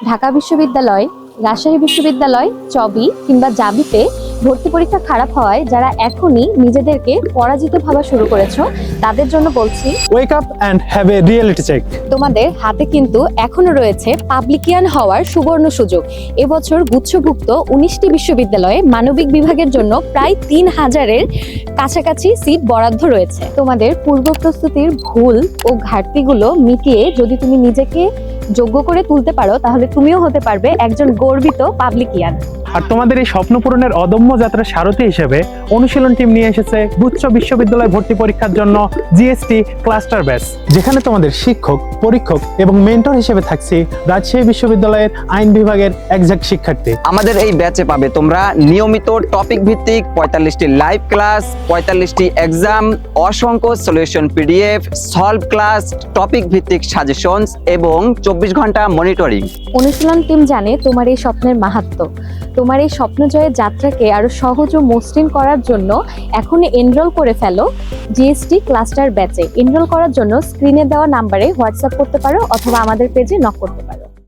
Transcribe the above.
ঢাকা বিশ্ববিদ্যালয়, রাজশাহী বিশ্ববিদ্যালয়, চবি কিংবা জাবিতে ভর্তি পরীক্ষা খারাপ হওয়ায় যারা এখনই নিজেদেরকে পরাজিত ভাবা শুরু করেছো তাদের জন্য বলছি, wake up and have a reality check. তোমাদের হাতে কিন্তু এখনো রয়েছে পাবলিকিয়ান হওয়ার সুবর্ণ সুযোগ। এবছর গুচ্ছভুক্ত 19টি বিশ্ববিদ্যালয়ে মানবিক বিভাগের জন্য প্রায় 3000-এর কাছাকাছি সিট বরাদ্দ রয়েছে। তোমাদের পূর্ব প্রস্তুতির ভুল ও ঘাটতিগুলো মিটিয়ে যদি তুমি নিজেকে যোগ্য করে তুলতে পারো তাহলে তুমিও হতে পারবে একজন গর্বিত পাবলিকিয়ান। আর তোমাদের এই স্বপ্ন পূরণের অদম্য যাত্রার সারথি হিসেবে অনুশীলন টিম নিয়ে এসেছে গুচ্ছ বিশ্ববিদ্যালয় ভর্তি পরীক্ষার জন্য জিএসটি ক্লাস্টার ব্যাচ, যেখানে তোমাদের শিক্ষক, পরীক্ষক এবং মেন্টর হিসেবে থাকছি রাজশাহী বিশ্ববিদ্যালয়ের আইন বিভাগের একজাক্ট শিক্ষার্থী। আমাদের এই ব্যাচে পাবে তোমরা নিয়মিত টপিক ভিত্তিক 45টি লাইভ ক্লাস, 45টি এক্সাম, অসংখ্য solution PDF, solve class, topic ভিত্তিক সাজেশনস এবং 24 ঘন্টা মনিটরিং। অনুশীলন টিম জানে তোমার এই স্বপ্নের মাহাত্ম্য। তোমার এই স্বপ্নজয়ের যাত্রাকে আরো সহজ ও মসৃণ করার জন্য এখনই এনরোল করে ফেলো জিএসটি ক্লাস্টার ব্যাচে। এনরোল করার জন্য স্ক্রিনে দেওয়া নাম্বারে হোয়াটসঅ্যাপ করতে পারো অথবা আমাদের পেজে নক করতে পারো।